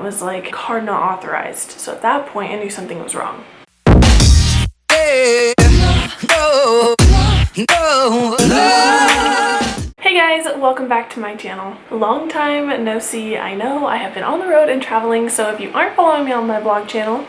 was like card not authorized. So at that point I knew something was wrong. Hey guys, welcome back to my channel. Long time no see, I know. I have been on the road and traveling, so if you aren't following me on my vlog channel,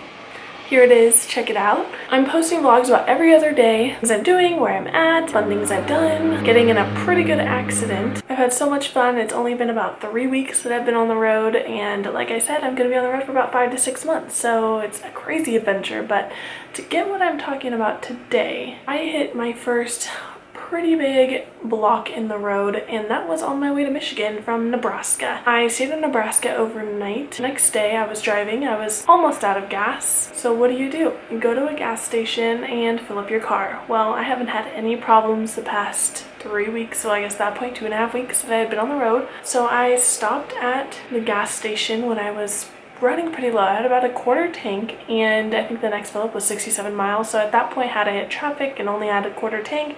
here it is, check it out. I'm posting vlogs about every other day, things I'm doing, where I'm at, fun things I've done, getting in a pretty good accident. I've had so much fun. It's only been about 3 weeks that I've been on the road, and like I said, I'm gonna be on the road for about 5 to 6 months, so it's a crazy adventure. But to get what I'm talking about today, I hit my first pretty big block in the road, and that was on my way to Michigan from Nebraska. I stayed in Nebraska overnight. The next day I was driving. I was almost out of gas. So what do? You go to a gas station and fill up your car. Well, I haven't had any problems the past 3 weeks, so I guess at that point 2.5 weeks that I had been on the road. So I stopped at the gas station when I was running pretty low. I had about a quarter tank, and I think the next fill up was 67 miles. So at that point, had I hit traffic and only had a quarter tank,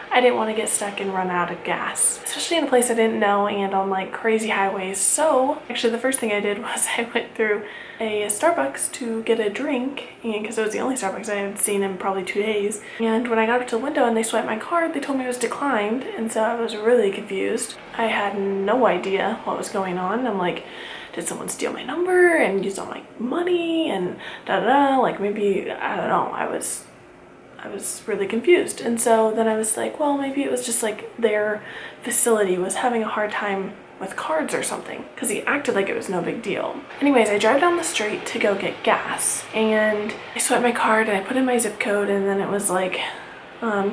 I didn't want to get stuck and run out of gas, especially in a place I didn't know and on like crazy highways. So actually the first thing I did was I went through a Starbucks to get a drink, and because it was the only Starbucks I had seen in probably 2 days. And when I got up to the window and they swiped my card, they told me it was declined, and so I was really confused. I had no idea what was going on. I'm like, did someone steal my number and use all my money and da-da-da? Like maybe, I don't know, I was really confused. And so then I was like, well, maybe it was just like their facility was having a hard time with cards or something, because he acted like it was no big deal. Anyways, I drive down the street to go get gas, and I swipe my card and I put in my zip code, and then it was like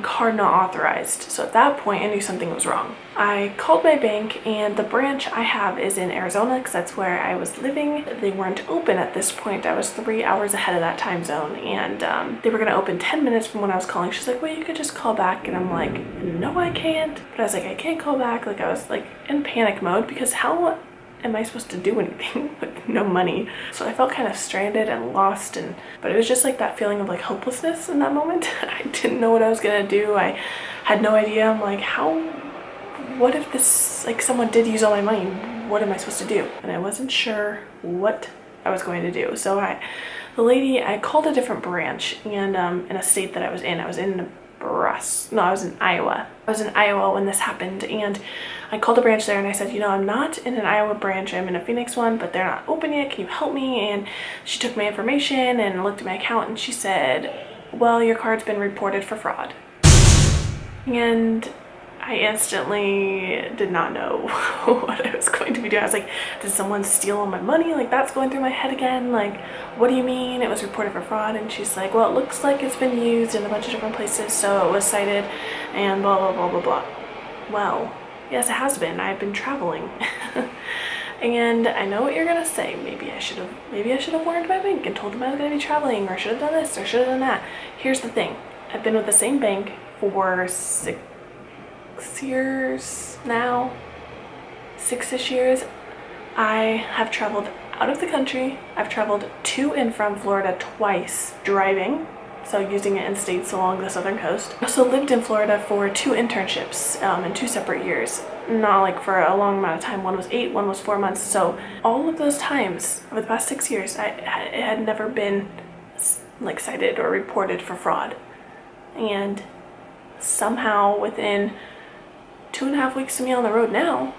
card not authorized. So at that point I knew something was wrong. I called my bank, and the branch I have is in Arizona because that's where I was living. They weren't open at this point. I was 3 hours ahead of that time zone, and they were gonna open 10 minutes from when I was calling. She's like, well, you could just call back. And I'm like, no, I can't. But I was like, I can't call back. Like I was like in panic mode, because how am I supposed to do anything with no money? So I felt kind of stranded and lost, but it was just like that feeling of like hopelessness in that moment. I didn't know what I was gonna do. I had no idea. I'm like, what if this, like someone did use all my money? What am I supposed to do? And I wasn't sure what I was going to do. So I called a different branch, and in a state that I was in Nebraska. No, I was in Iowa. I was in Iowa when this happened, and I called a branch there and I said, you know, I'm not in an Iowa branch, I'm in a Phoenix one, but they're not open yet. Can you help me? And she took my information and looked at my account, and she said, well, your card's been reported for fraud. And I instantly did not know what I was going to be doing. I was like, did someone steal all my money? Like, that's going through my head again. Like, what do you mean it was reported for fraud? And she's like, well, it looks like it's been used in a bunch of different places, so it was cited and blah, blah, blah, blah, blah. Well, yes, it has been. I've been traveling. And I know what you're gonna say. Maybe I should have warned my bank and told them I was gonna be traveling, or should have done this, or should have done that. Here's the thing. I've been with the same bank for 6 years now, 6-ish years. I have traveled out of the country. I've traveled to and from Florida twice driving, so using it in states along the southern coast. I also lived in Florida for 2 internships in 2 separate years. Not like for a long amount of time. One was 8, one was 4 months. So all of those times over the past 6 years, it had never been like cited or reported for fraud. And somehow within 2.5 weeks of me on the road now,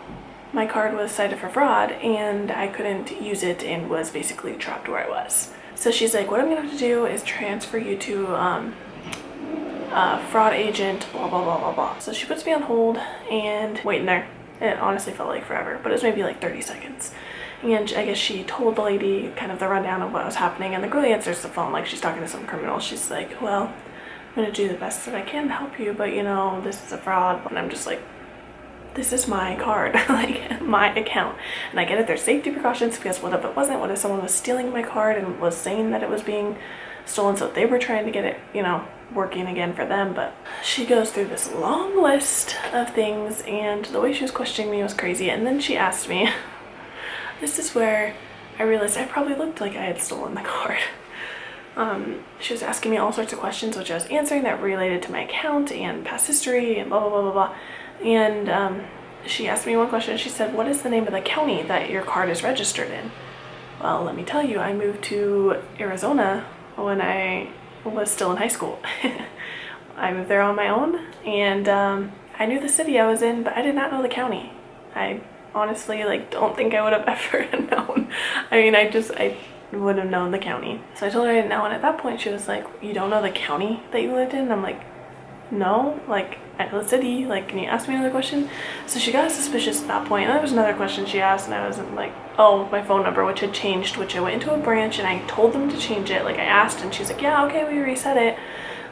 my card was cited for fraud, and I couldn't use it and was basically trapped where I was. So she's like, what I'm gonna have to do is transfer you to a fraud agent, blah, blah, blah, blah, blah. So she puts me on hold and waiting there. It honestly felt like forever, but it was maybe like 30 seconds. And I guess she told the lady kind of the rundown of what was happening, and the girl answers the phone like she's talking to some criminal. She's like, well, I'm gonna do the best that I can to help you, but you know, this is a fraud. And I'm just like, this is my card, like my account. And I get it, there's safety precautions, because what if it wasn't? What if someone was stealing my card and was saying that it was being stolen, so they were trying to get it, you know, working again for them? But she goes through this long list of things, and the way she was questioning me was crazy. And then she asked me, this is where I realized I probably looked like I had stolen the card. She was asking me all sorts of questions, which I was answering, that related to my account and past history and blah, blah, blah, blah, blah. And she asked me one question. She said, what is the name of the county that your card is registered in? Well, let me tell you, I moved to Arizona when I was still in high school. I moved there on my own, and I knew the city I was in, but I did not know the county. I honestly don't think I would have ever known. I mean, I would have known the county. So I told her I didn't know, and at that point she was like, you don't know the county that you lived in? And I'm like, no, I know the city, can you ask me another question? So she got suspicious at that point, and there was another question she asked, and I was like, oh, my phone number, which had changed, which I went into a branch and I told them to change it. I asked, and she's like, yeah, okay, we reset it.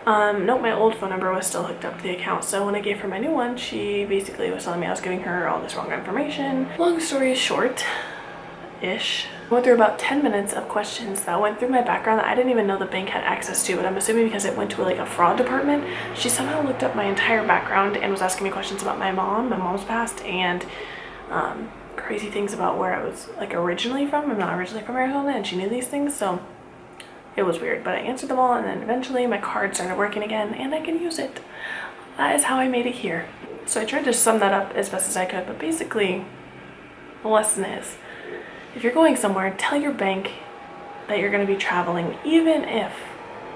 Nope, my old phone number was still hooked up to the account. So when I gave her my new one, she basically was telling me I was giving her all this wrong information. Long story short-ish, I went through about 10 minutes of questions that went through my background that I didn't even know the bank had access to, but I'm assuming because it went to a fraud department, she somehow looked up my entire background and was asking me questions about my mom's past, and crazy things about where I was originally from. I'm not originally from Arizona, and she knew these things, so it was weird, but I answered them all, and then eventually my card started working again and I can use it. That is how I made it here. So I tried to sum that up as best as I could, but basically the lesson is, if you're going somewhere, tell your bank that you're going to be traveling, even if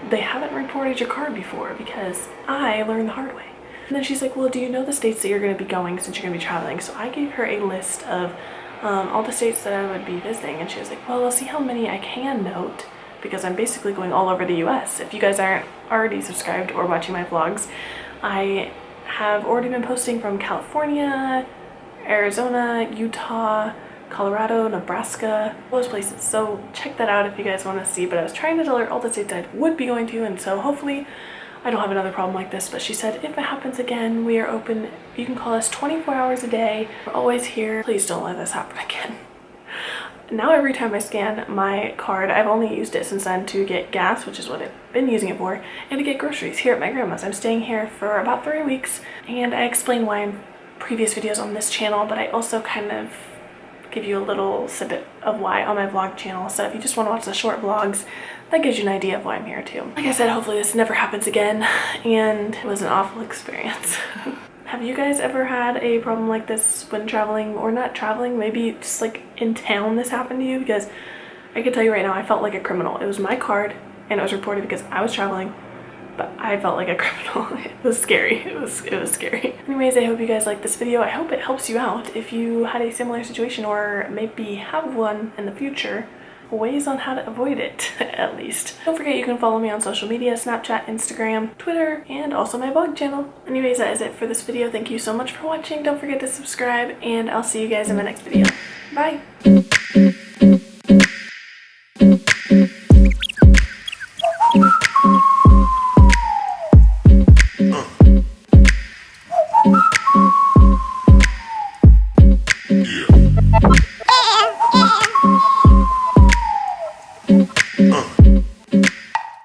they haven't reported your card before, because I learned the hard way. And then she's like, well, do you know the states that you're going to be going since you're going to be traveling? So I gave her a list of all the states that I would be visiting, and she was like, well, I'll see how many I can note, because I'm basically going all over the US. If you guys aren't already subscribed or watching my vlogs, I have already been posting from California, Arizona, Utah, Colorado, Nebraska, those places. So check that out if you guys want to see. But I was trying to tell her all the states I would be going to, and so hopefully I don't have another problem like this. But she said, if it happens again, we are open. You can call us 24 hours a day. We're always here. Please don't let this happen again. Now every time I scan my card, I've only used it since then to get gas, which is what I've been using it for, and to get groceries here at my grandma's. I'm staying here for about 3 weeks, and I explain why in previous videos on this channel, but I also kind of give you a little snippet of why on my vlog channel. So if you just want to watch the short vlogs, that gives you an idea of why I'm here too. Like I said, hopefully this never happens again, and it was an awful experience. Have you guys ever had a problem like this when traveling, or not traveling, maybe just in town this happened to you? Because I can tell you right now, I felt like a criminal. It was my card and it was reported because I was traveling, but I felt like a criminal. It was scary. It was scary. Anyways, I hope you guys like this video. I hope it helps you out if you had a similar situation, or maybe have one in the future. Ways on how to avoid it, at least. Don't forget you can follow me on social media, Snapchat, Instagram, Twitter, and also my blog channel. Anyways, that is it for this video. Thank you so much for watching. Don't forget to subscribe, and I'll see you guys in my next video. Bye!